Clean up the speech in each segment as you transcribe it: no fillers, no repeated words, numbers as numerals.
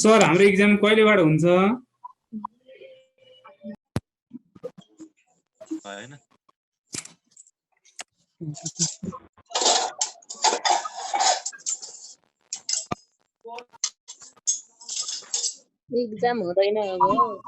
Sir हाम्रो exam कहिलेबाट हुन्छ? हैन एक्जाम हुँदैन अब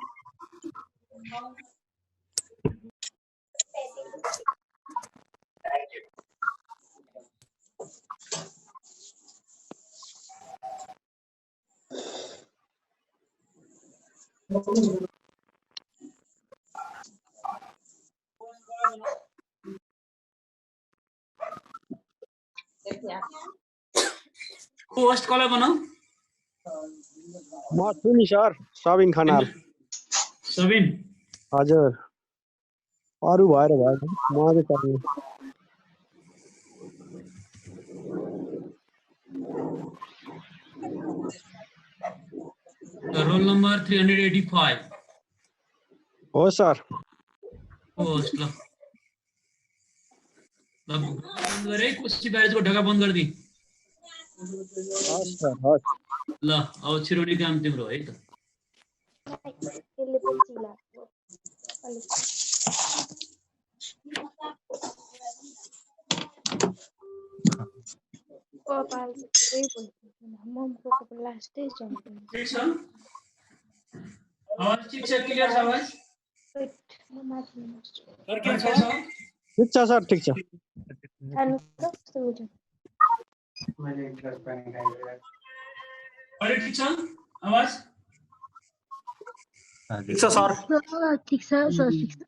होस्ट कसलाई बनाऊ? म छु नि सर, सबिन खनाल। सबिन हजुर, अरू भएर भएन, म अझै पर्ने। रोल नम्बर 385 हो सर। होस्ट ल बन्द गरे कोसी ब्यारेजको ढोका बन्द गरिदि। हस् सर, हस्। ल अब छिरोनी काम तिम्रो है त। यसले पछि लाग्यो कपाल पुरै भइसक्यो ममको लास्टै छ ठीक छ आवाज ठीक छ क्लियर छ आवाज सर के छ ठिक छ सर, ठिक छ। खानु कस्तो हुन्छ अहिले ठीक छ आवाज ठिक छ सर। ठिक छ सर ठिक छ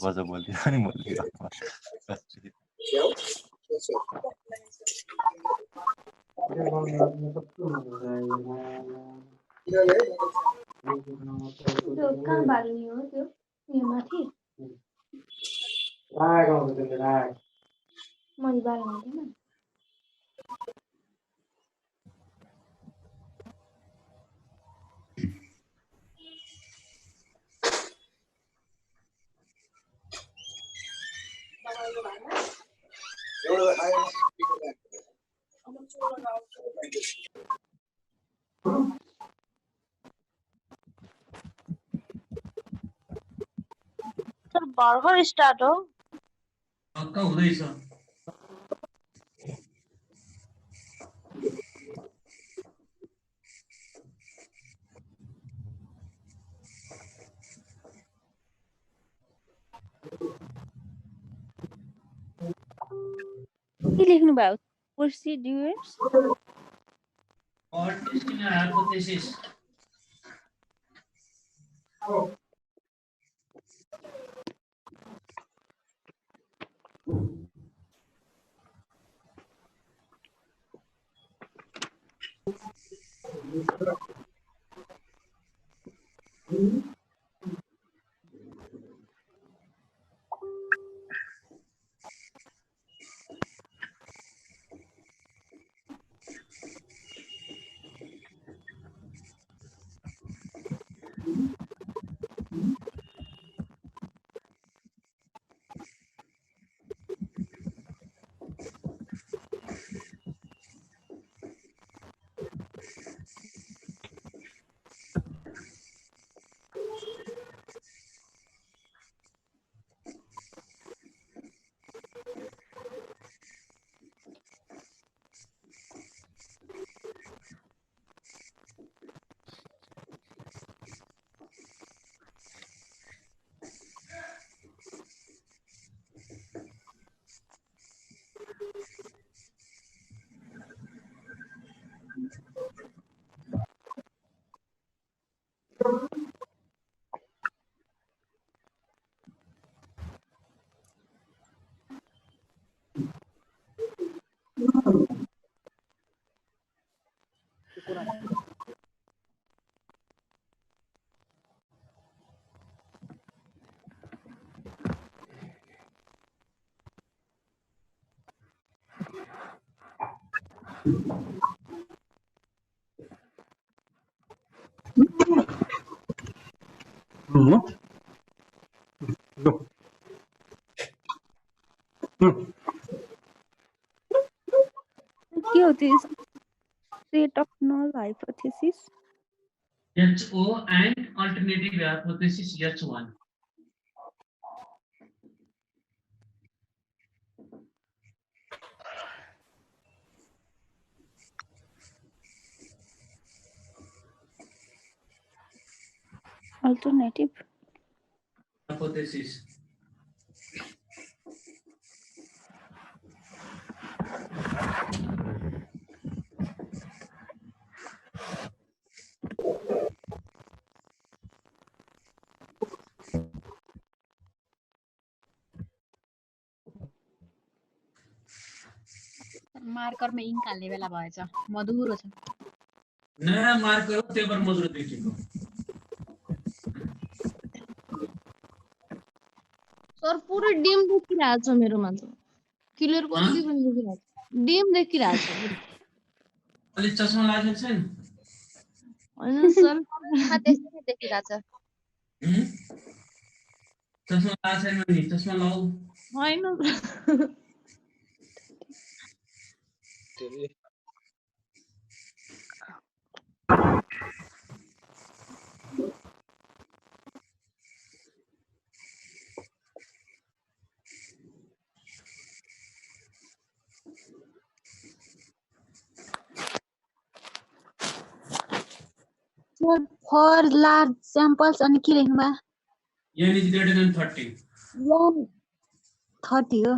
बजा बोल्दिन नि मैले त्यो कहाँ बाल्ने हो त्यो यो माथि मैले बाल्नु हुँदैन सर भर्खर स्टार्ट हो हक्का हुँदैछ के लेख्नु भयो प्रोसिड्युर्स और टेस्टिङ हाइपोथेसिस के हो त्यो state of null hypothesis? HO and alternative hypothesis H1. Alternative. Hypothesis. मार्करमा इङ्क हाल्ने बेला भएछ मधुरो छ नयाँ मार्कर हो त्यही भएर मधुरो देखिएको सर पुरै डिम देखिरहेको छ मेरोमा त क्लियर कति पनि देखिरहेको छ डिम देखिरहेको छ अलि चस्मा लागेको छैन हैन सर त्यस्तै नै देखिरहेछ चस्मा लागेको छैन भने चस्मा लगाऊ हैन फर लार्ज स्याम्पल्स अनि के लेख्नुमा n is greater than 30 30 हो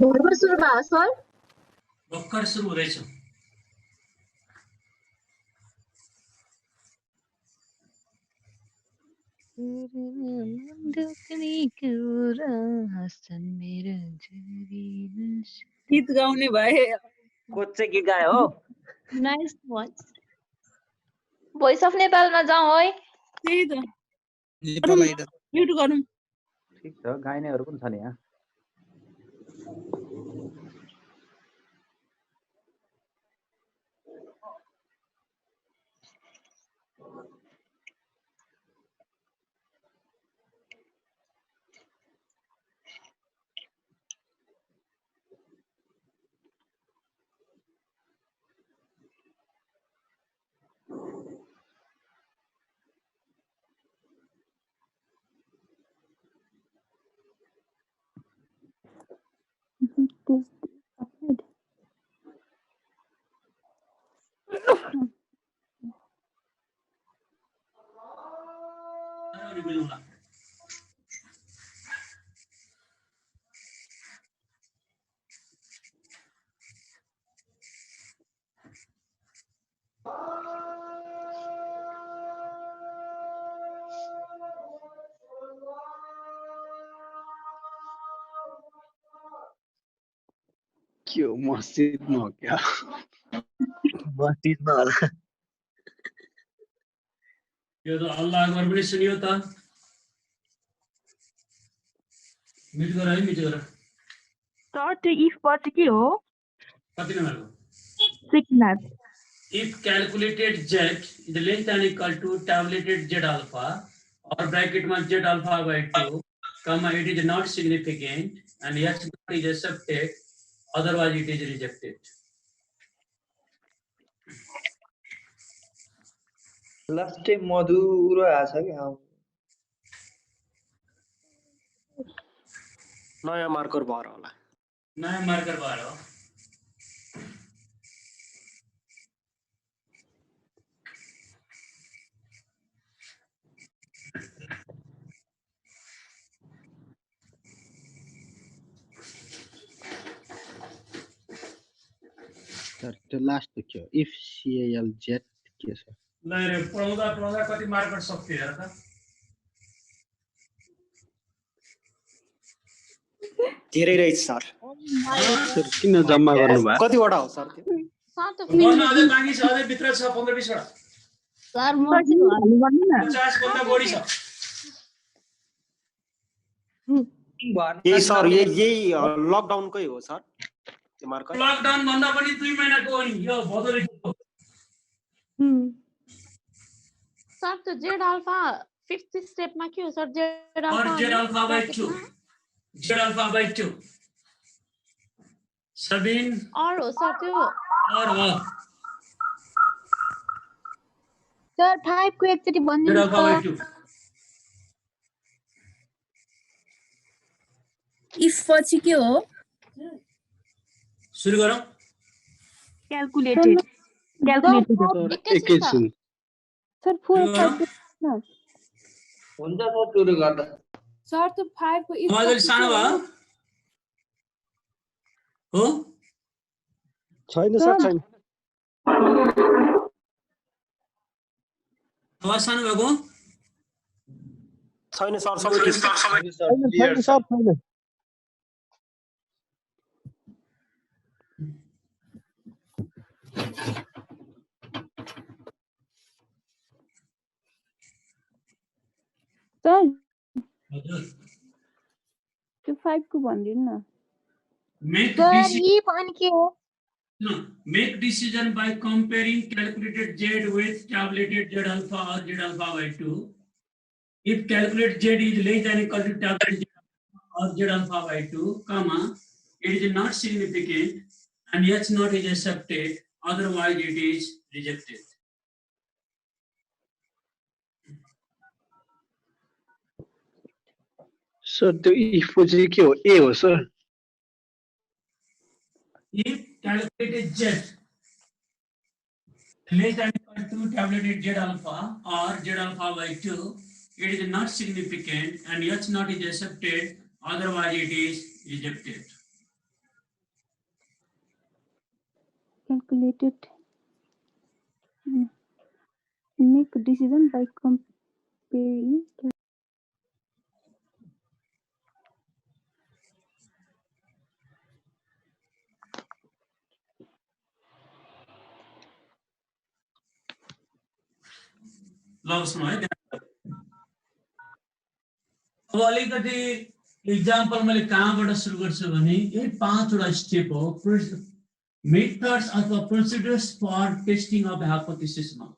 भर्खर सुरु भयो सर भर्खर सुरु हुँदैछ गीत गाउने भए कोच चाहिँ गीत गायो हो नाइस भोइस अफ नेपालमा जाउँ है त्यही त नेपाल आइडल म्युट गरौँ ठिक छ गाइनेहरू पनि छ नि यहाँ के हो मस्जिदमा हो क्या मस्जिदमा होला यो त अल्लाह अकबर पनि सुनियो त म्युट गर है म्युट गर सर त्यो इफ बाट के हो कति नम्बरको सिक्नाथ if calculated z is less than equal to tabulated z alpha or bracket में z alpha by 2, comma it is not significant and h not is accepted, otherwise it is rejected. Last time मधुरो आछ के नयाँ marker भएर होला नयाँ marker भएर हो सर त्यो लास्ट के हो इफ CAL Z के छ ल रे पढाउँदा कति मार्कर सक्थ्यो हेर त धेरै रहेछ सर सर किन जम्मा गर्नु भयो कतिवटा हो सर त्यो सर त गर्न अझै बाँकी छ अझै भित्र छ 15-20 वटा सर म हाल्नु गर्नु न 50 भन्दा बढी छ यही सर यही लकडाउनकै हो सर त्यो मार्कर लकडाउन भन्दा पनि 2 महिनाको हो नि यो भदौदेखिको सर त जेड अल्फा 5th स्टेपमा के हो सर जेड और alpha z alpha by 2 z alpha by 2 Sabeen और हो सर त्यो और हो सर 5 को एकचोटी z भनिदिनु alpha by 2 इफ पछि के हो सुरु गरौँ क्याल्कुलेटेड एकैछिन सर 4 हुन्छ म सुरु गर्दा सर त 5 को इफ आवाज अलि सानो भयो हो छैन सर छैन आवाज सानो भएको छैन सर सबै ठिक छ छैन सर छैन सर हजुर त्यो 5 को भनिदिनु न मेक सर डिसिजन इफ अनि के हो No, make decision by comparing calculated z with tabulated z alpha or z alpha by 2. If calculated z is less than equal to tabulated z alpha or z alpha by 2, comma, it is not significant and h not is accepted, otherwise it is rejected. Sir त्यो if पछि के हो ए हो sir If calculated z less than equal to tabulated z alpha or z alpha by 2, it is not significant and h not is accepted, otherwise it is rejected. calculated make decision by comparing ल सुन्नु है अब अलिकति example मैले कहाँबाट सुरु गर्छु भने यही 5वटा स्टेप हो मेथड्स अथवा प्रोसिड्युर्स फर टेस्टिङ अफ हाइपोथेसिसमा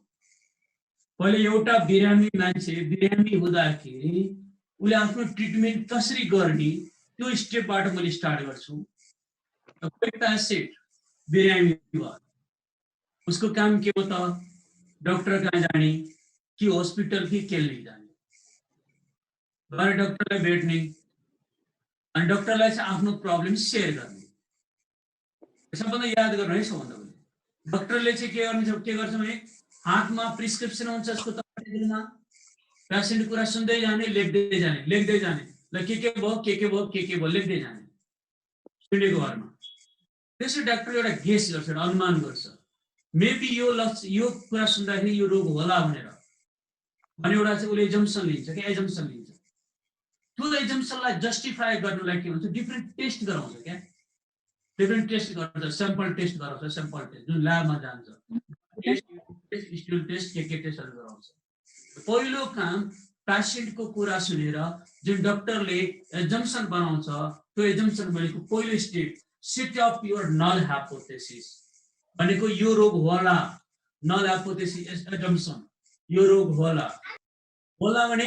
पहिले एउटा बिरामी मान्छे बिरामी हुँदाखेरि उले आफ्नो ट्रिटमेन्ट कसरी गर्ने त्यो स्टेपबाट मैले स्टार्ट गर्छु एउटा एसिड बिरामी भयो उसको काम के हो त डाक्टर कहाँ जाने कि हॉस्पिटल की क्लिनिक जाने गएर डाक्टरलाई भेट्ने अनि डाक्टरलाई चाहिँ आफ्नो प्रब्लम शेयर गर्ने सबभन्दा याद गर्नु है सबभन्दा पहिले डाक्टरले चाहिँ के गर्छ भने हातमा प्रिस्क्रिप्सन हुन्छ उसको तर्जुमा पेशेन्ट कुरा सुन्दै जाने लेख्दै जाने ल के भयो लेख्दै जाने सुनेको भरमा त्यसै डाक्टर एउटा गेस गर्छ अनुमान गर्छ मेबी यो कुरा सुन्दाखेरि यो रोग होला भनेर अनि एउटा चाहिँ उले एजम्पसन लिन्छ के एजम्पसन लिन्छ त्यो एजम्पसनलाई जस्टिफाई गर्नलाई के भन्छ डिफरेन्ट टेस्ट गराउँछ क्या डिफरेन्ट टेस्ट गर्छ स्याम्पल टेस्ट गराउँछ स्याम्पल टेस्ट जुन ल्याबमा जान्छ टेस्ट स्टुल टेस्ट के टेस्टहरु गराउँछ पहिलो काम पेशेन्टको कुरा सुनेर जुन डाक्टरले एजम्पसन बनाउँछ त्यो एजम्पसन भनेको पहिलो step set up your null hypothesis भनेको यो रोग होला null hypothesis assumption यो रोग होला होला भने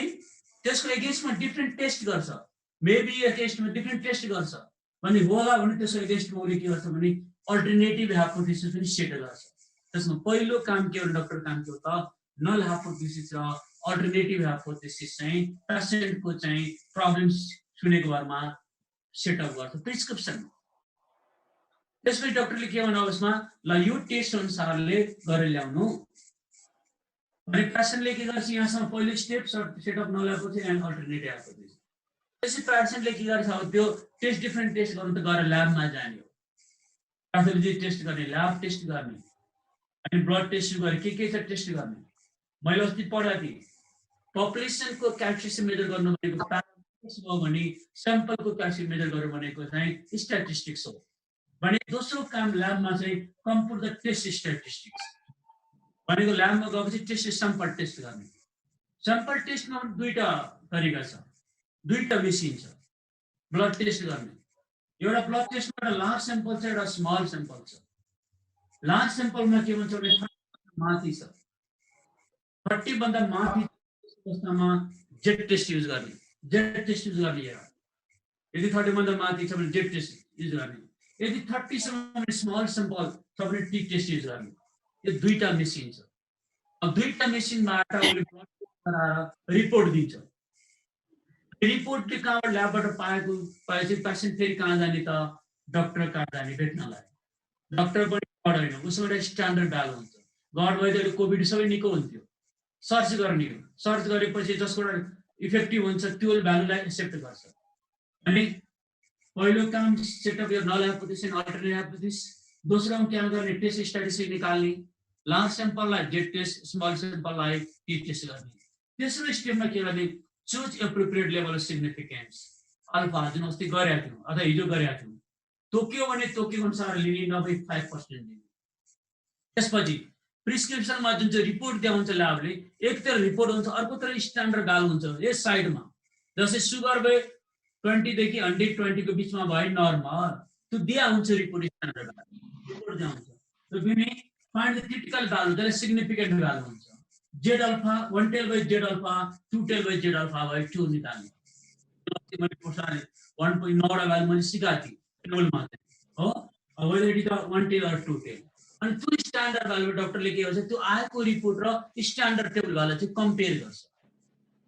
त्यसको एगेन्स्टमा डिफरेन्ट टेस्ट गर्छ मेबी यो टेस्टमा डिफरेन्ट टेस्ट गर्छ भने होला भने त्यसको एगेन्स्टमा उले के गर्छ भने अल्टरनेटिभ हाइपोथेसिस पनि सेट गर्छ त्यसमा पहिलो काम के हो डाक्टर काम के हो त नल हाइपोथेसिस र अल्टरनेटिभ हाइपोथेसिस चाहिँ पेशेन्टको चाहिँ प्रब्लम्स सुनेको बारेमा सेटअप गर्छ प्रिस्क्रिप्सन त्यसपछि डाक्टरले के भन्नु उसमा ल यो टेस्ट अनुसारले गरेर ल्याउनु अनि पेशेन्टले के गर्छ यहाँसम्म पहिलो step set up null hypothesis and alternative hypothesis त्यसपछि पेशेन्टले के गर्छ अब त्यो टेस्ट डिफरेन्ट टेस्ट गर्नु त गएर ल्याबमा जाने हो प्याथोलोजी टेस्ट गर्ने ल्याब टेस्ट गर्ने अनि ब्लड टेस्ट गरे के छ टेस्ट गर्ने मैले अस्ति पढाएको थिएँ पपुलेसनको क्याल्सियम मेजर गर्नु भनेको प्यारामिटर्स हो भने स्याम्पलको क्याल्सियम मेजर गर्नु भनेको चाहिँ स्ट्याटिस्टिक्स हो भने दोस्रो काम ल्याबमा चाहिँ कम्प्युट द टेस्ट स्ट्याटिस्टिक्स भनेको ल्याबमा गएपछि टेस्ट स्याम्पल टेस्ट गर्ने स्याम्पल टेस्टमा दुईटा तरिका छ दुईटा मेसिन छ ब्लड टेस्ट गर्ने एउटा ब्लड टेस्टमा लार्ज स्याम्पल छ एउटा स्मल स्याम्पल छ लार्ज स्याम्पलमा के भन्छ भने माथि छ 30 भन्दा माथि अवस्थामा जेट टेस्ट युज गर्ने जेट टेस्ट युज गर्ने यदि 30 भन्दा माथि छ भने जेट टेस्ट युज गर्ने यदि 30 सम्म स्मल स्याम्पल छ भने टी टेस्ट युज गर्ने यो दुईटा मेसिन छ अब दुईटा मेसिनबाट उले ब्लड टेस्ट गराएर रिपोर्ट दिन्छ रिपोर्ट के कहाँबाट ल्याबबाट पाएपछि पेशेन्ट फेरि कहाँ जाने त डाक्टर कहाँ जाने भेट्नलाई डाक्टर पनि पढ्दैन उसको एउटा स्ट्यान्डर्ड भ्यालु हुन्छ गड भइदियो कोभिड सबै निको हुन्थ्यो सर्च गर्ने हो सर्च गरेपछि जसको इफेक्टिभ हुन्छ त्यो भ्यालुलाई एक्सेप्ट गर्छ अनि पहिलो काम सेटअप यो नल हाइपोथेसिस अल्टरनेटिभ हाइपोथेसिस दोस्रो काम के गर्ने टेस्ट स्ट्याटिस्टिक्स निकाल्ने लार्ज स्याम्पललाई जेट टेस्ट स्मल स्याम्पललाई टी टेस्ट गर्ने तेस्रो स्टेपमा के गर्ने choose appropriate level of significance alpha जुन अस्ति गरेका थियौँ अथवा हिजो गरेका थियौँ तोक्यो भने तोक्यो अनुसार लिने नभए 5% दिने त्यसपछि प्रिस्क्रिप्सनमा जुन चाहिँ रिपोर्ट देखाउँछ ल्याबले एक तर रिपोर्ट हुन्छ अर्कोतिर स्ट्यान्डर्ड भ्यालु हुन्छ यस साइडमा जस्तै सुगर भए 20 देखि 120 को बिचमा भए नर्मल त्यो दिया हुन्छ रिपोर्ट स्ट्यान्डर्ड भ्यालु रिपोर्ट देखाउँछ त्यो पनि फाइन्ड द क्रिटिकल भ्यालु जसले सिग्निफिकेन्ट भ्यालु हुन्छ Z alpha 1 tail by Z alpha 2 tail by Z alpha by 2 निकाल्ने मैले पोसाले 1.9 वटा भ्यालु मैले सिकाएको थिएँ एनुअलमा हो अब whether it is 1 tail or 2 tail अनि त्यो स्ट्यान्डर्ड भ्यालु डाक्टरले के गर्छ त्यो आएको रिपोर्ट र स्ट्यान्डर्ड टेबल भ्यालु चाहिँ कम्पेयर गर्छ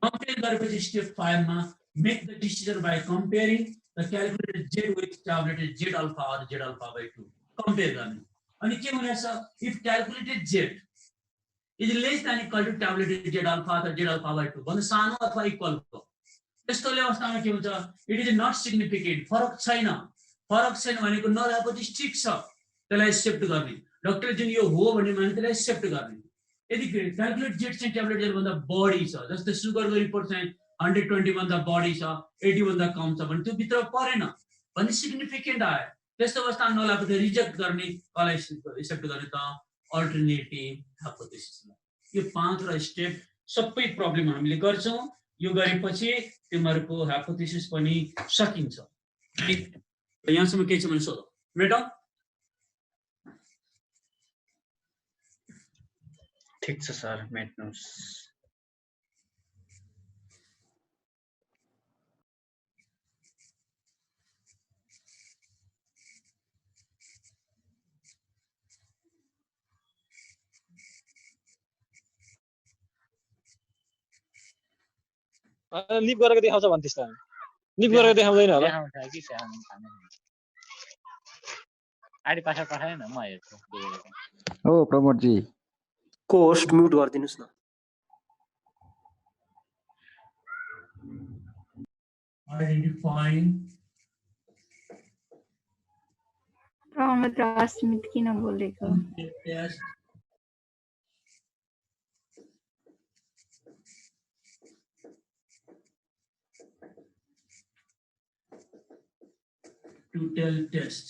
कम्पेयर गरेपछि स्टेप 5 मा make the decision by comparing the calculated Z with tabulated Z alpha or Z alpha by 2 compare गर्ने अनि के हुनेछ if calculated Z is less than equal to tabulated Z alpha अथवा Z alpha by 2 भन्दा सानो अथवा equal हो त्यस्तोले अवस्थामा के हुन्छ इट इज नट सिग्निफिकेन्ट फरक छैन भनेको नल हाइपोथेसिस ठीक छ त्यसलाई एक्सेप्ट गर्ने डाक्टर जुन यो हो भन्ने माने त्यसलाई एक्सेप्ट गर्ने यदि क्याल्कुलेट जेड चाहिँ ट्याब्लेट जेड भन्दा बढी छ जस्तै सुगरको रिपोर्ट चाहिँ 120 भन्दा बढी छ 80 भन्दा कम छ भने त्यो भित्र परेन भने सिग्निफिकेन्ट आयो त्यस्तो अवस्थामा नल हाइपोथेसिस रिजेक्ट गर्ने कसलाई एक्सेप्ट गर्ने त अल्टरनेटिभ हाइपोथेसिसलाई यो 5 वटा स्टेप सबै प्रब्लम हामीले गर्छौं यो गरेपछि तिमीहरुको हाइपोथेसिस पनि सकिन्छ यहाँसम्म के छ भने सोधौ मेडम ठीक छ सर मेट्नुस् लिप गरेको देखाउँछ भन्थिस् त लिप गरेको देखाउँदैन होला देखाउँछ कि आडी पाछा पठाएन म हेर्छु हो प्रमोद जी कोस्ट म्युट गरिदिनुस् न identifying प्रमोद र अस्मित किन बोलेको test to tell test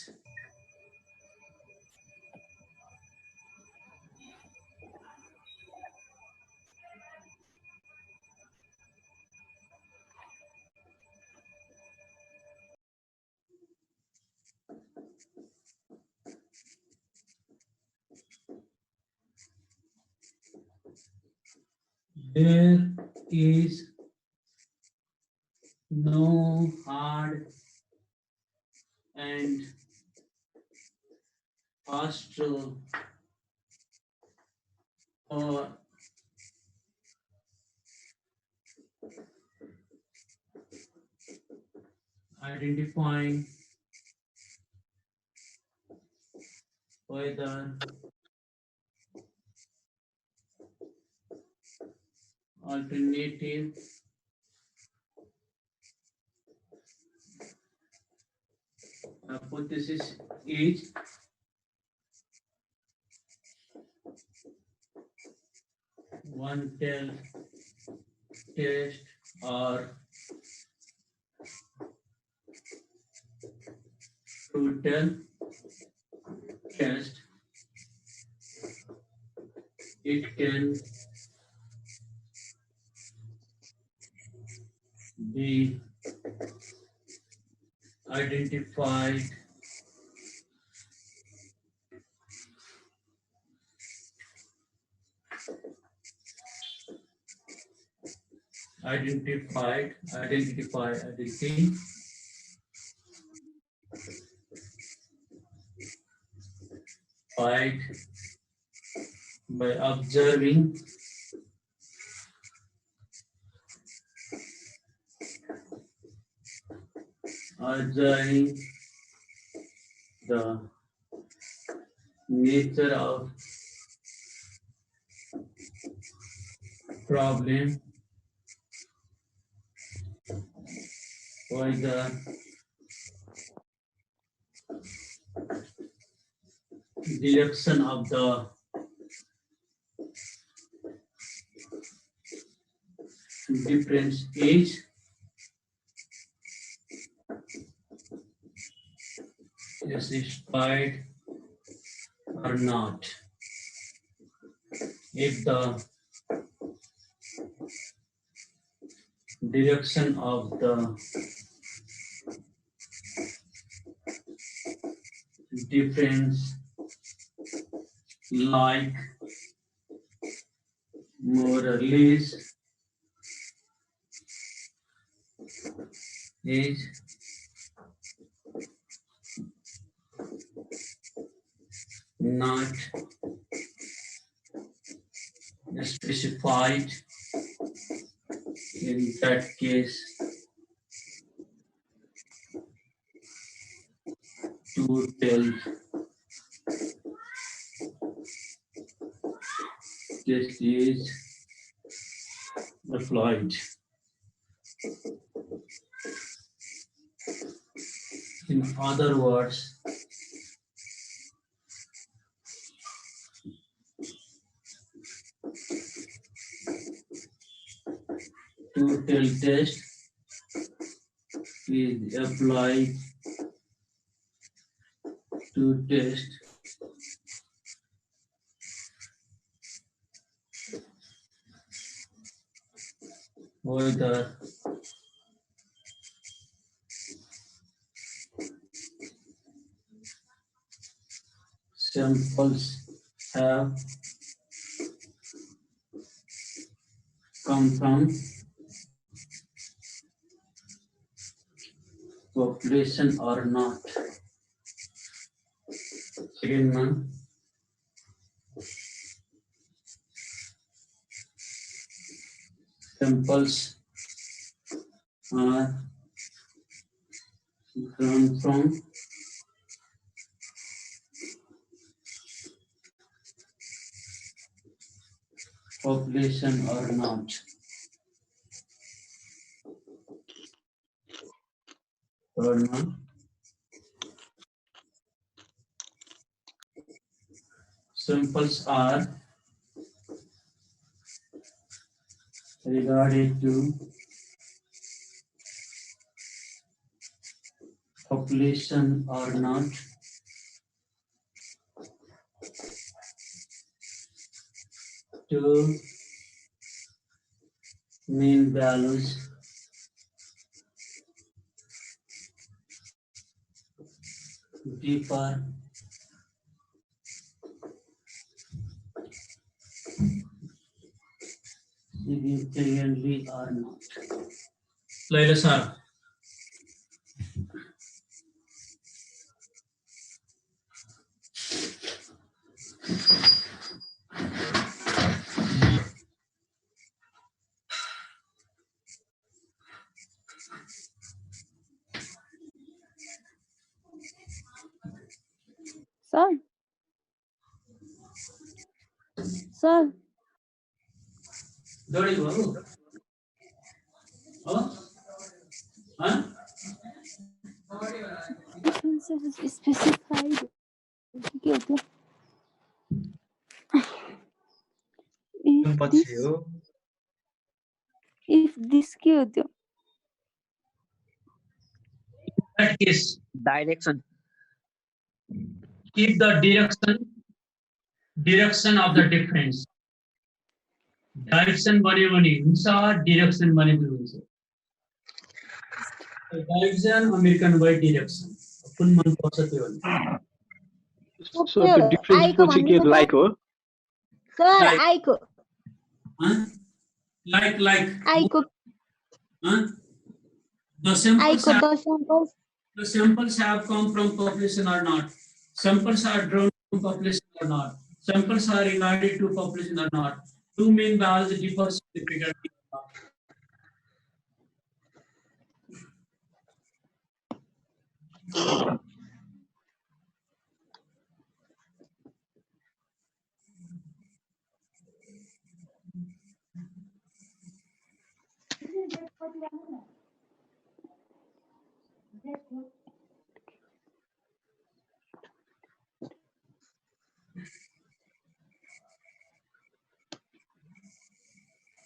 There is no hard and fast rule for identifying whether alternative hypothesis is one tail test or two tail test. It can be identified identified by observing the nature of problem, whether direction of the difference is justified or not. If the direction of the difference like more or less is not specified, in that case two tail test is applied. In other words, two tail test is applied to test whether samples have come from population or not. Second one, samples are drawn from population or not. Third one, samples are regarded to population or not. Two mean values differ significantly or not. Laila sir. Sir. Sir. Dori babu. Oh? Huh? Differences is specified. के होते पछि हो if this के होते That case, direction keep the direction of the difference. Direction बन्यो भने हुन्छ, direction बनेको हुन्छ. Direction American wide direction. कुन मन पर्छ त्यो भने. So the difference पछि के like हो? Sir Like. आइको Huh? Like. आइको Huh? The samples आइको have, the samples the samples have come from population or not. Samples are drawn from population or not. Samples are regarded to population or not. Two main values differ significantly or not.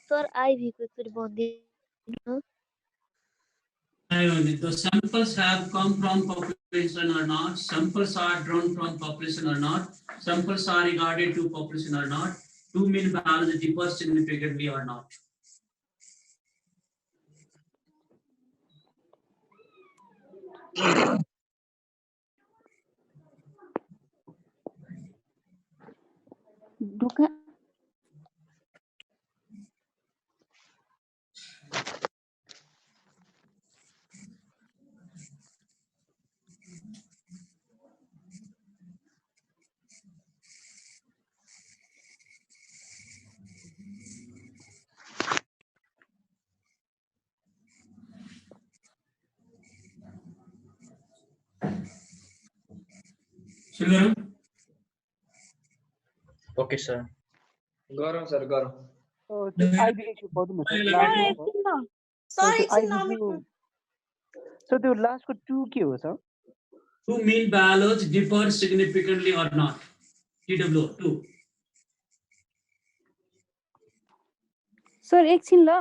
Sir Ivy को एकचोटि भन्दिनु The samples have come from population or not. Samples are drawn from population or not. Samples are regarded to population or not. Two mean values differ significantly or not. ढोका Sure. Okay sir गरौँ sir गरौँ So the last को 2 के हो sir? Two mean values differ significantly or not. TW 2. Sir एकछिन ल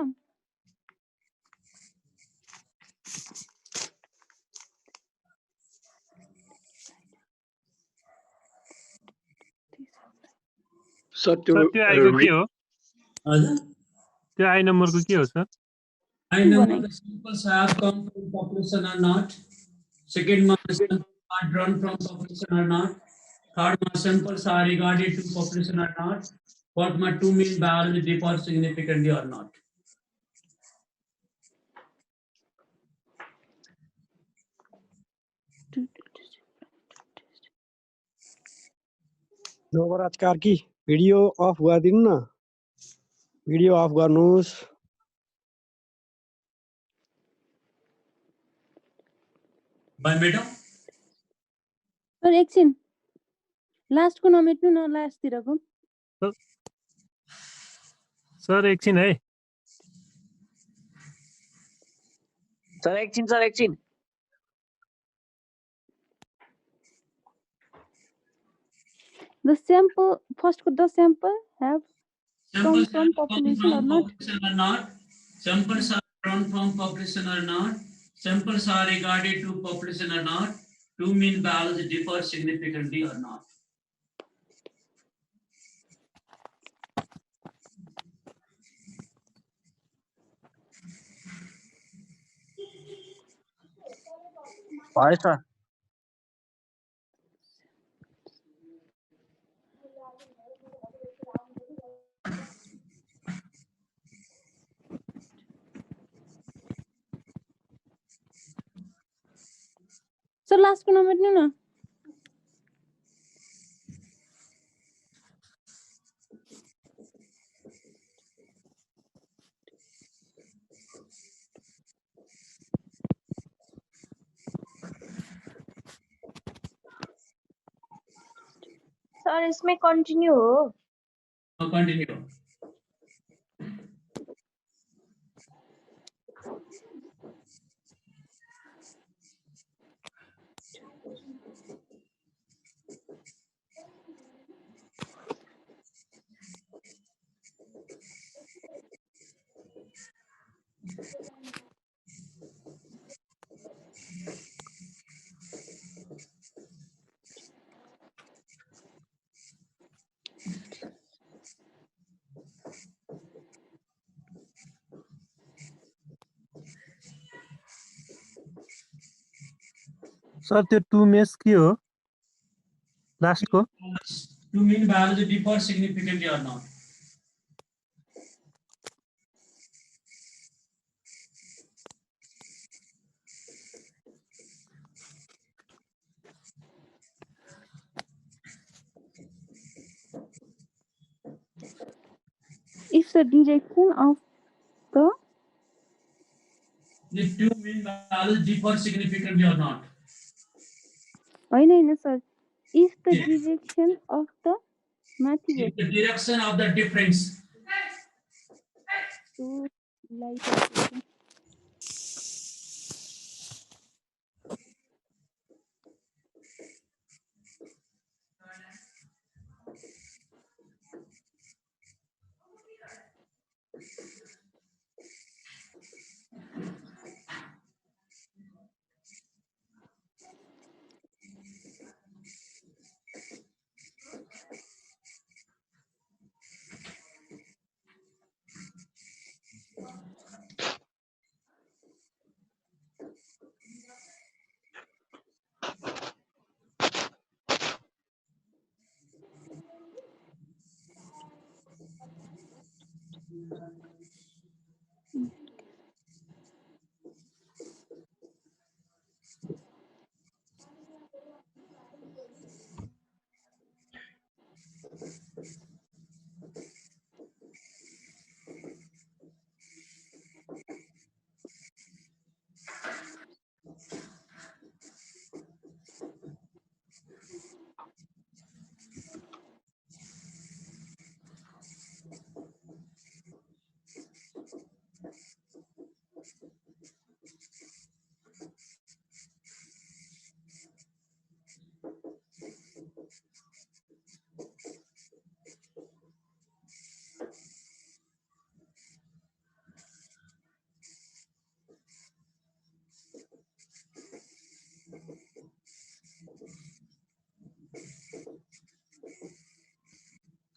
sir त्यो आइको के हो हजुर त्यो आई नम्बरको के हो sir I know the samples have come from population or not. Second one, the samples are drawn from population or not. Third one, samples are regarded to population or not. Fourth one, two mean values differ significantly or not. Navraj Karki video of गरिदिनु न video of गर्नुहोस् By madam? Sir एकछिन लास्टको नमेट्नु न लास्टतिरको sir एकछिन है sir एकछिन the sample first the sample have Samples from have come population or from not? population or not. Samples are drawn from population or not. Samples are regarded to population or not. Two mean values differ significantly or not. भयो sir sir last को number नहीं ना sir इसमें continue हो continue sir त्यो 2 mess के हो last को to mean biology differ significantly or not. if the direction of the The two mean biology differ significantly or not. होइन sir if the direction of the माथि If the direction of the difference. to like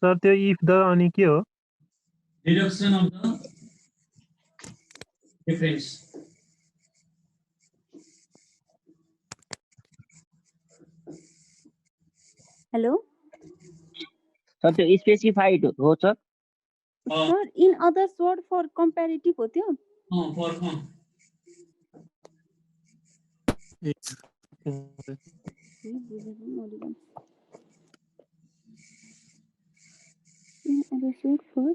sir त्यो if the अनि के हो Reduction of the difference. Hello sir त्यो specified हो sir sir in others word for comparative हो त्यो For in others word for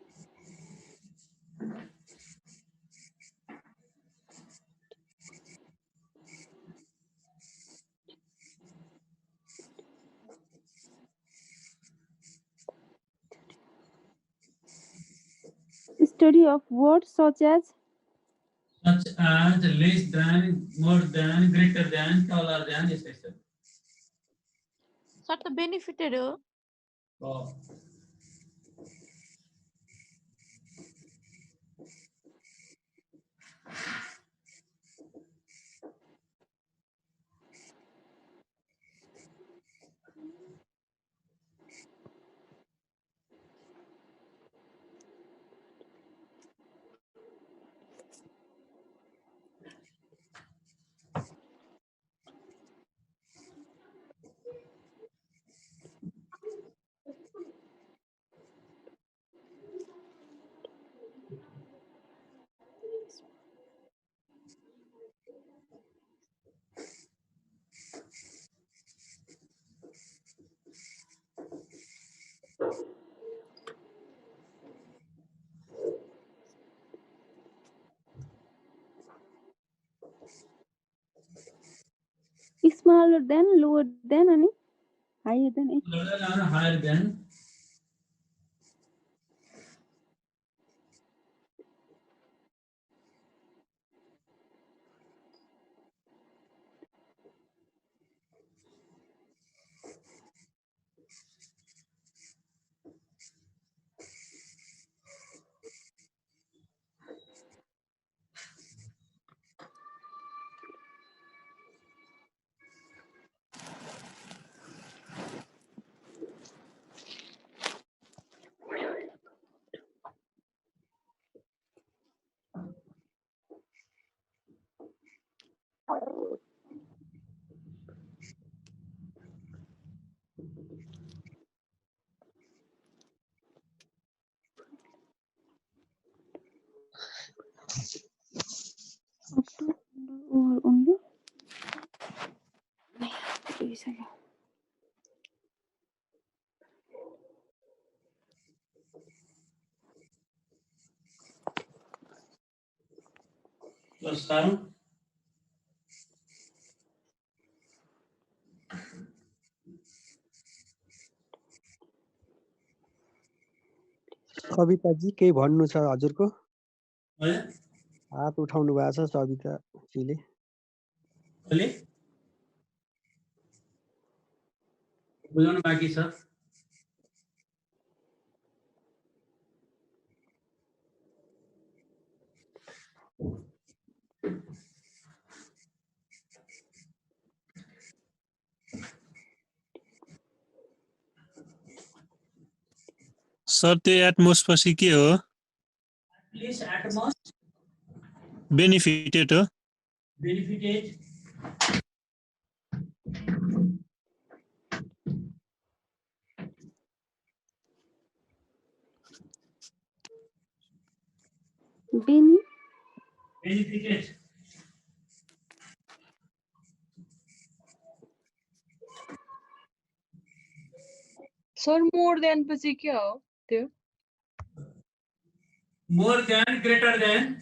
study of words such as less than, more than, greater than, taller than, etc. Sir त benefited हो Smaller than, lower than अनि higher than it. Lower than or higher than. Up to, under, or only. Plus down. कविताजी केही भन्नु छ हजुरको? Ole. हात उठाउनु भएको छ सविताजीले। Ole. बुझाउनु बाँकी छ। सर त्यो एटमोस पछि के हो? Please atmos. बेनिफिटेड हो? Benefited. Benefited. Sir more than पछि के हो त्यो? More than, greater than.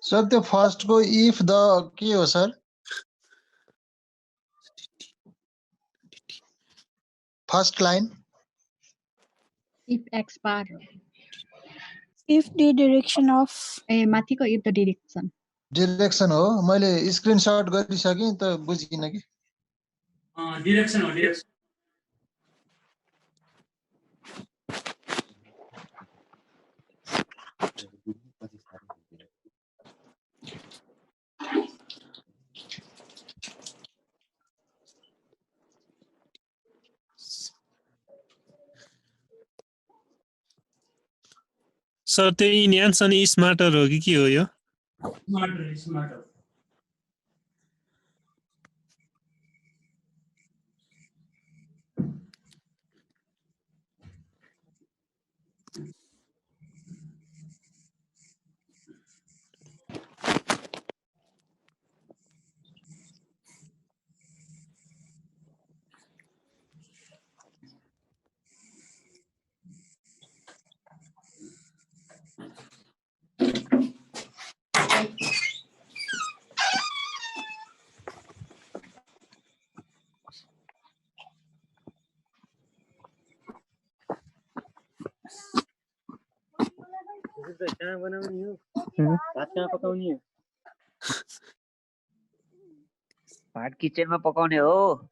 Sir त्यो फर्स्ट को इफ द के हो sir? First line If X bar. If the direction of ए माथिको if the direction. डिरेक्सन हो। मैले स्क्रिनशट गरिसकेँ त बुझिन कि। Direction or direction. सर त्यो इन्हान्स अनि स्मार्टर हो कि के हो यो? Smarter, smarter. कहाँ बनाउने हो? भात कहाँ पकाउने हो? भात किचनमा पकाउने हो।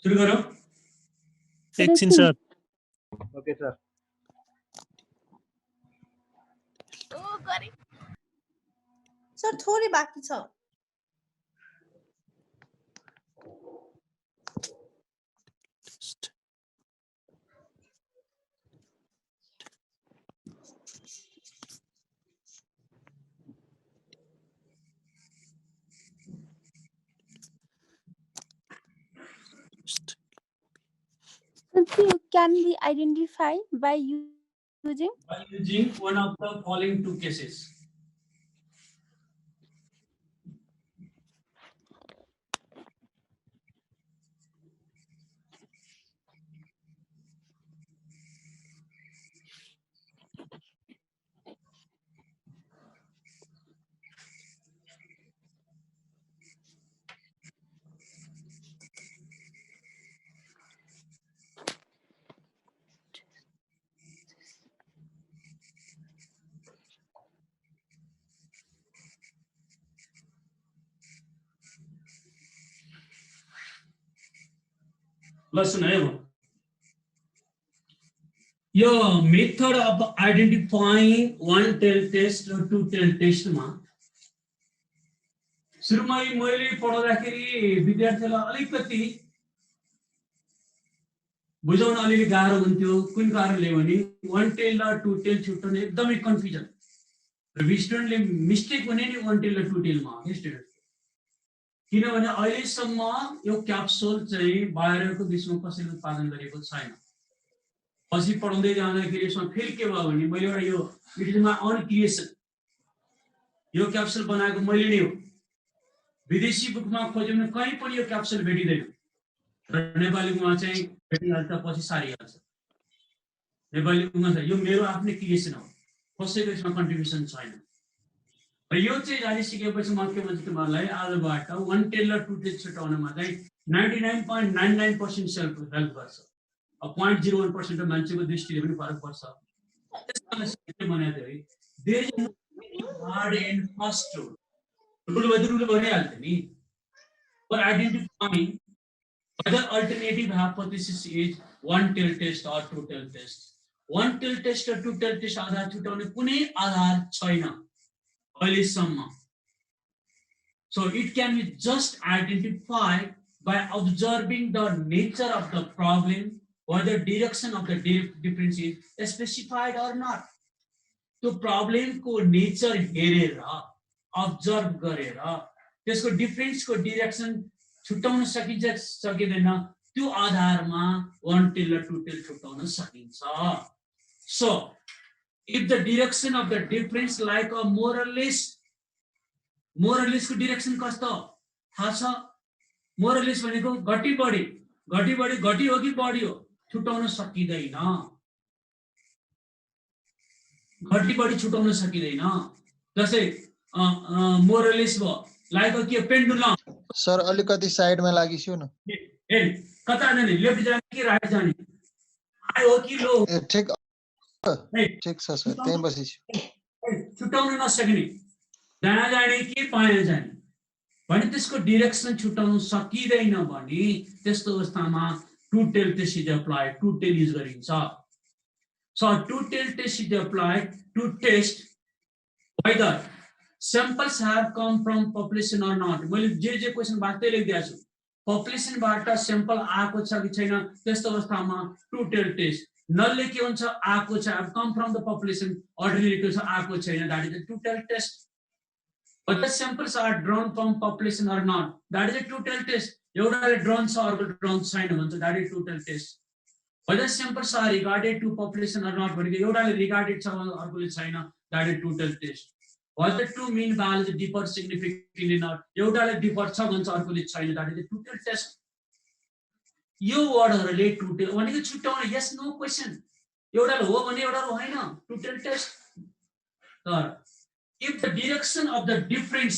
सुरु गरौँ। एकछिन सर ओके सर सर थोरै बाँकी छ Sir, can be identified by using one of the following two cases. Listen, your method of identifying one tail test or two tail test ma सुरुमा मैले पढ्दाखेरि विद्यार्थीलाई अलिकति बुझाउन अलिअलि गाह्रो हुन्थ्यो कुन कारणले भने वन टेल र टु टेल छुट्याउन एकदमै कन्फ्युजन र स्टुडेन्टले मिस्टेक हुने नि वन टेल र टु टेलमा स्टुडेन्ट किनभने अहिलेसम्म यो क्याप्सुल चाहिँ बाहिरको विश्वमा कसैले उत्पादन गरेको छैन पछि पढाउँदै जाँदाखेरि यसमा फेरि के भयो भने मैले एउटा यो it is my own creation यो क्याप्सुल बनाएको मैले नै हो विदेशी बुकमा खोज्यो भने कहीँ पनि यो क्याप्सुल भेटिँदैन र नेपालीमा चाहिँ भेटिहाल्छ पछि सारिहाल्छ नेपालीमा चाहिँ यो मेरो आफ्नै क्रिएसन हो कसैको यसमा कन्ट्रिब्युसन छैन र यो चाहिँ जानिसकेपछि म के भन्छु तिमीहरूलाई आजबाट वन टेल र टु टेल छुट्याउनमा चाहिँ 99.99% सेल्फ हेल्प गर्छ अब 0.01% मान्छेको दृष्टिले पनि फरक पर्छ त्यसकारण भनेको है there is hard and fast rule भनिहाल्थ्यो नि for identifying whether alternative hypothesis is one tail test or two tail test. One tail test or two tail test आधार छुटाउने कुनै आधार छैन अहिलेसम्म. So it can be just identified by observing the nature of the problem, whether direction of the difference is specified or not. तो problem को nature हेरेर observe गरेर त्यसको difference को direction छुटाउन सकिन्छ सकिदैन त्यो आधारमा वन टेल र टु टेल छुटाउन सकिन्छ. So if the direction of the difference like a more or less को direction कस्तो थाहा छ more or less भनेको घटी बढी हो कि बढी हो छुटाउन सकिदैन घटी बढी छुटाउन सकिदैन जस्तै more or less भयो लाइक के पेन्डुलम सर अलिकति साइडमा लागिस्यो न ए कता जाने लेफ्ट जाने कि राइट जाने हाई हो कि लो ए ठीक छ सर त्यही बसिस्यो छुटाउन नसक्ने दायाँ जाने कि बायाँ जाने भने त्यसको डाइरेक्सन छुटाउन सकिदैन भने त्यस्तो अवस्थामा two tail test is applied two tail use गरिन्छ. So two tail test is applied to test whether samples have come from population or not. मैले जे क्वेशन बाटै लेखिदिएको छु पपुलेसनबाट स्याम्पल आएको छ कि छैन त्यस्तो अवस्थामा टु टेल टेस्ट नलले के हुन्छ आएको छ अब come from the population orderly लेखेको छ आएको छैन that is a two tail test. whether samples are drawn from population or not that is a two tail test. एउटाले ड्रोन छ अर्को ड्रोन छैन भन्छ that is two tail test. whether samples are regarded to population or not भनेको एउटाले regarded छ अर्कोले छैन that is two tail test. whether two mean values differ significantly not एउटाले डिफर छ भन्छ अर्कोले छैन that is a two tail test. यो वर्डहरुले टु टेल भनेको छुट्याउने यस नो क्वेशन एउटाले हो भने एउटाले होइन टु टेल टेस्ट. तर if the direction of the difference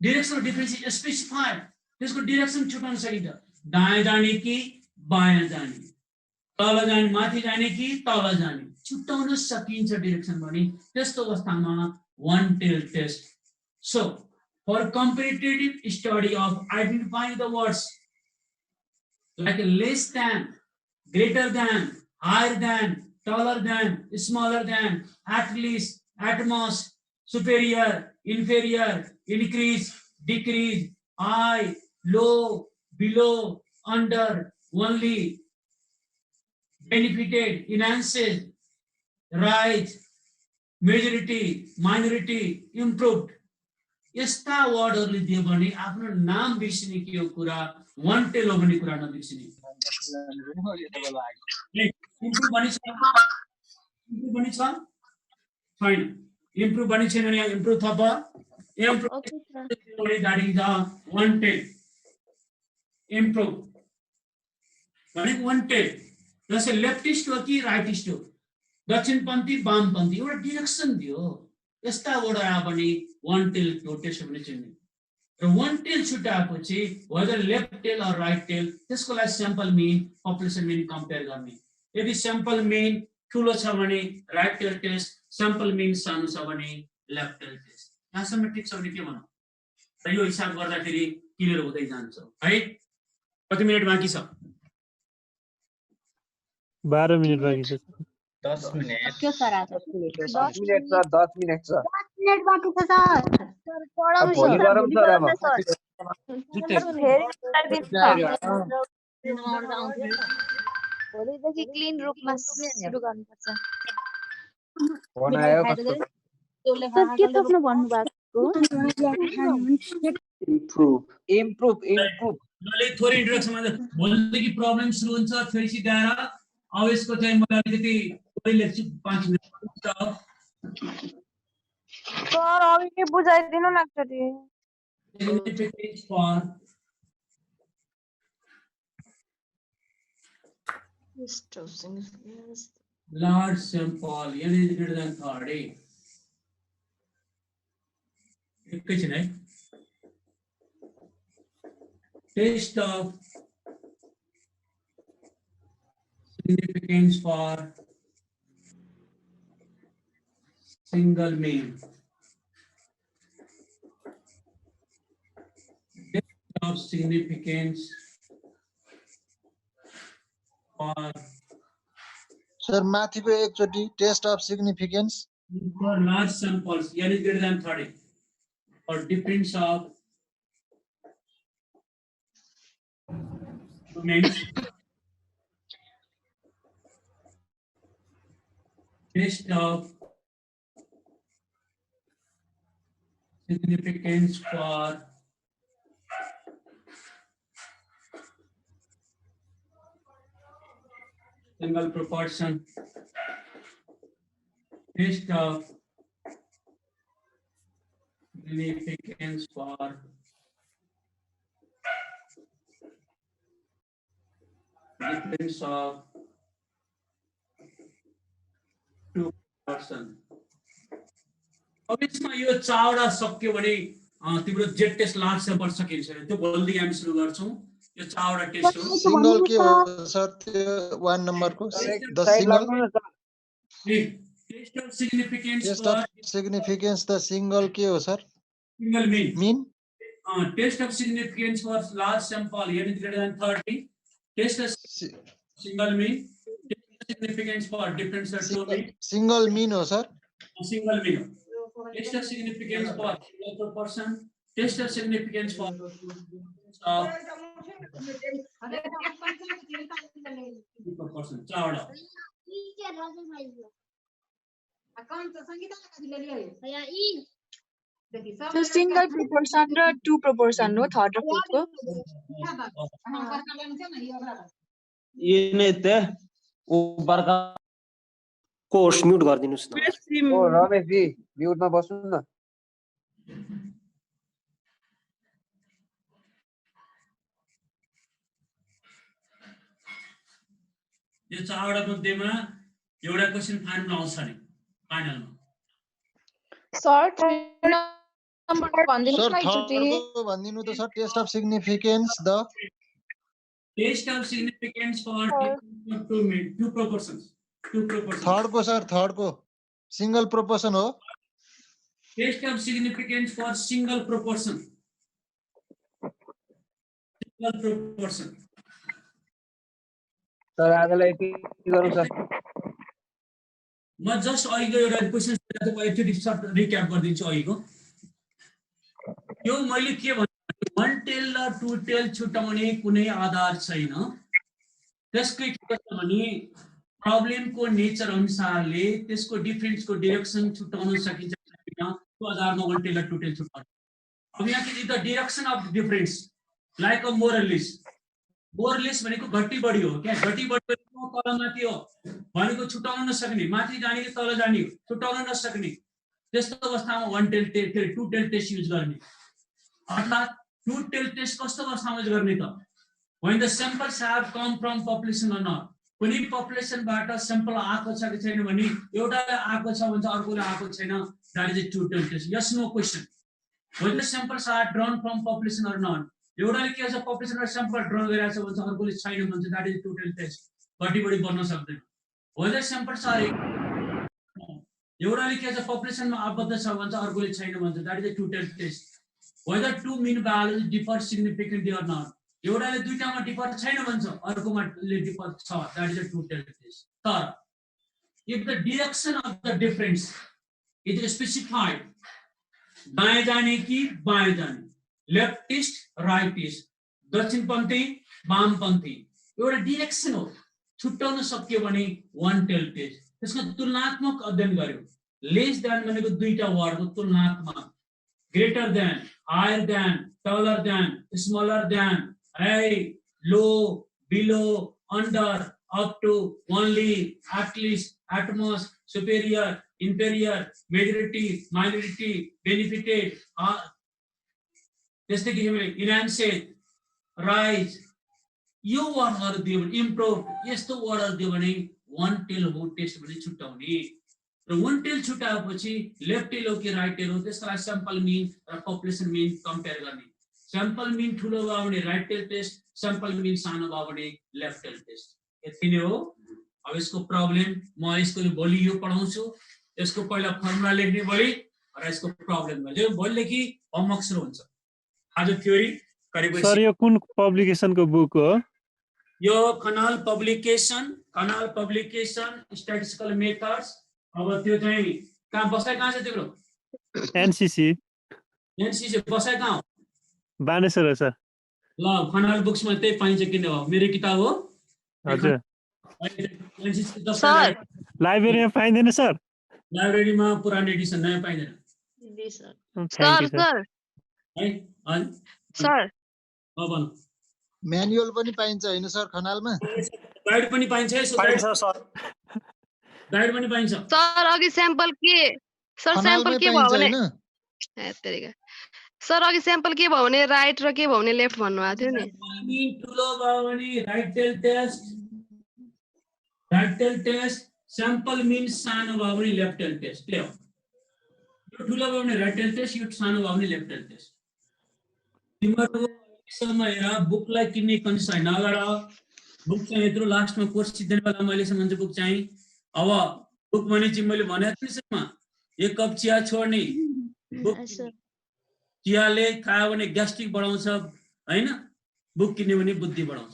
direction of difference is specified त्यसको डाइरेक्सन छुटाउन सकिन्छ दायाँ जाने कि बायाँ जाने तल जाने माथि जाने कि तल जाने छुटाउन सकिन्छ डाइरेक्सन भने त्यस्तो अवस्थामा one tail test. So for comparative study of identifying the words like less than, greater than, higher than, taller than, smaller than, at least, at most, superior, inferior, increase, decrease, high, low, below, under, only, benefited, enhanced, rise, majority, minority, improved. यस्ता वर्डहरुले दियो भने आफ्नो नाम बिर्सिने के हो कुरा, वान्टेल हो भन्ने कुरा नबिर्सिने। इम्प्रुभ भनि छ, इम्प्रुभ भनि छ छैन, इम्प्रुभ भनि छैन भने इम्प्रुभ थप, improve that is the wanted, improve भने वान्टेड। जस्तै लेफ्टिस्ट हो कि राइटिस्ट हो, दक्षिणपन्थी वामपन्थी, एउटा डिरेक्सन दियो। यस्ता वर्ड आयो भने वान टेल को टेस्ट भने चिन्ने र वान टेल छुटाएपछि whether left tail or right tail त्यसको लागि sample mean population mean compare गर्ने। यदि स्याम्पल मिन ठुलो छ भने right tail test, sample mean सानो छ भने लेफ्ट टेल टेस्ट। यहाँसम्म ठिक छ भने के भनौँ र यो हिसाब गर्दाखेरि क्लियर हुँदै जान्छ है। कति मिनेट बाँकी छ? 12 मिनेट बाँकी छ। 10 मिनेट। के सर आज 10 minute sir, 10 minute sir. 10 minute बाँकी छ सर। अब भोलि गरौँ सर अब। भोलिदेखि क्लिन रूपमा सुरु गर्नुपर्छ। फोन आयो कसको? सर के थप्नु भन्नु भएको? इम्प्रुभ। मैले थोरै इन्ट्रोडक्सनमा भोलिदेखि प्रब्लम सुरु हुन्छ, फेरि सिधाएर अब यसको चाहिँ मलाई अलिकति थोरै लेख्छु 5 मिनेट। सर अघि के बुझाइदिनु न एकचोटि। Significance for large sample, n is greater than 30. एकैछिन है। Test of significance for single mean. Test of significance for sir माथिको एकचोटि test of significance for large samples, n is greater than 30, or difference of means. Test of significance for single proportion. Test of significance for difference of two person. अब यसमा यो चारवटा सक्यो भने तिम्रो jet test large sample सकिन्छ। त्यो भोलिदेखि हामी सुरु गर्छौँ। यो चारवटा टेस्ट हो। सिंगल के हो सर त्यो 1 नम्बरको the single test of significance test for of significance the single के हो sir single mean mean test of significance for large sample n is greater than 30 test of single mean test of significance for difference of two mean single mean हो sir single mean test of significance for single proportion test of significance for proportion चारवटा त्यो single proportion र two proportion हो third र फोर्थको। ये नै त उ बर्का कोर्स म्युट गर्दिनुस् न। ओ रमेश जी म्युटमा बस्नु न। यो चारवटा मध्येमा एउटा क्वेशन फाइनल आउँछ नि फाइनलमा। सर नम्बर भन्दिनु सर न एकचोटि। थर्डको भनिदिनु त sir test of significance the test of significance for two proportions थर्डको सर थर्डको सिंगल प्रोपोर्सन हो test of significance for single proportion sir आजलाई यति गरौँ सर। म जस्ट अहिलेको एउटा क्वेसन एकचोटि सर्ट रिक्याप गरिदिन्छु अहिलेको। यो मैले के भने वन टेल र टू टेल छुट्याउने कुनै आधार छैन। त्यसकै के छ भने प्रब्लमको नेचर अनुसारले त्यसको डिफरेन्सको डिरेक्सन छुट्याउन सकिन्छ छैन, त्यो आधारमा वन टेल र टू टेल छुट्याउने। अब यहाँ the direction of difference like a more less. More less भनेको घटी बढी हो क्या, घटी बढी भनेको तल माथि हो भनेको छुट्याउन नसक्ने, माथि जाने कि तल जाने छुट्याउन नसक्ने, त्यस्तो अवस्थामा one tail two tail test use गर्ने। अर्थात् टू टेल टेस्ट कस्तो अवस्थामा युज गर्ने त when the samples have come from population or not, कुनै पपुलेसनबाट स्याम्पल आएको छ कि छैन भने एउटाले आएको छ भन्छ अर्कोले आएको छैन, that is a two tail test. Yes no question. When the samples are drawn from population or not, एउटाले के छ पपुलेसनबाट स्याम्पल ड्रा गरिरहेछ भन्छ अर्कोले छैन भन्छ, that is a two tail test. घटी बढी बढ्न सक्दैन। Whether samples are एउटाले के छ पपुलेसनमा आबद्ध छ भन्छ अर्कोले छैन भन्छ, that is a two tail test. Whether two mean values differ significantly or not, एउटाले दुईटामा डिफर छैन भन्छ अर्कोमा डिफर छ, that is a two tail test. तर if the direction of the difference is specified, दाएं जाने कि बाएं जाने, लेफ्टिस्ट राइटिस्ट, दक्षिणपन्थी वामपन्थी, एउटा डिरेक्सन हो छुट्याउन सक्यो भने वन टेल टेस्ट। त्यसको तुलनात्मक अध्ययन गर्यो। लेस देन भनेको दुईटा वर्डको तुलनात्मक, greater than, higher than, taller than, smaller than, high, low, below, under, up to, only, at least, at most, superior, inferior, majority, minority, benefited, त्यस्तै के भने enhanced, rise, यो वर्डहरु दियो भने इम्प्रुभ, यस्तो वर्डहरु दियो भने वन टेल हो टेस्ट भने छुट्याउने। र वन टेल छुट्याएपछि लेफ्ट टेल हो कि राइट टेल हो त्यसलाई स्याम्पल मिन र पपुलेसन मिन कम्पेयर गर्ने। स्याम्पल मिन ठुलो भयो भने right tail test, sample mean सानो भयो भने लेफ्ट टेल टेस्ट। यति नै हो। अब यसको प्रब्लम म यसको भोलि यो पढाउँछु। यसको पहिला फर्मुला लेख्ने भोलि र यसको प्रब्लम गर्छु। भोलिदेखि होमवर्क सुरु हुन्छ। आज थ्योरी गरेपछि सर यो कुन पब्लिकेसनको बुक हो? यो कनाल पब्लिकेसन स्ट्याटिस्टिकल मेथड्स। अब त्यो चाहिँ कहाँ बसाइ कहाँ छ तिम्रो? एनसीसी बसाइ कहाँ हो? बानेश्वर हो सर। ल कनाल बुक्समा त्यही पाइन्छ, किन हो मेरो किताब हो। हजुर सर लाइब्रेरीमा पाइँदैन सर? लाइब्रेरीमा पुरानो एडिसन नयाँ पाइँदैन। सर सर है सर भन। म्यानुअल पनि पाइन्छ हैन सर खनालमा? गाइड पनि पाइन्छ है पाइन्छ सर। गाइड पनि पाइन्छ। सर अघि स्याम्पल के सर स्याम्पल के भयो भने सर अघि स्याम्पल के भयो भने राइट र के भयो भने लेफ्ट भन्नु भएको थियो नि। ठुलो भयो भने right tail test, sample mean सानो भयो भने लेफ्ट टेल टेस्ट। यो ठुलो भयो भने राइट टेल टेस्ट, यो सानो भयो भने लेफ्ट टेल टेस्ट। तिम्रो समय हेर बुकलाई किन्ने कन्डिसन नगर। बुक चाहिँ यत्रो लास्टमा कोर्स सिद्धिने बेला मैले सम्झ बुक चाहिँ अब बुक भने चाहिँ मैले भनेको थिएँ एक कप चिया छोड्ने। बुक चियाले खायो भने ग्यास्ट्रिक बढाउँछ हैन, बुक किन्यो भने बुद्धि बढाउँछ।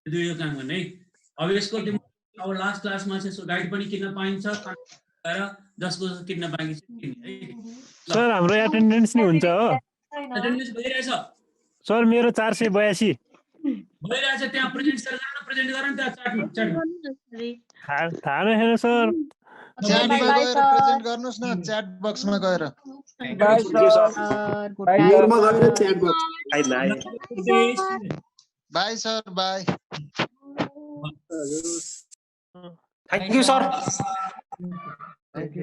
यो काम गर्ने है। अब यसको अब लास्ट क्लासमा चाहिँ गाइड पनि किन्न पाइन्छ, जसको किन्न बाँकी छ किन्ने है। सर हाम्रो एटेन्डेन्स नि हुन्छ हो? एटेन्डेन्स भइरहेछ सर मेरो 482 भइरहेछ। त्यहाँ प्रेजेन्ट गर्न त्यहाँ चार्टमा थाहा छैन सर। च्याटमा गएर प्रेजेन्ट गर्नुस् न, च्याट बक्समा गएर। By sir by. Thank you sir.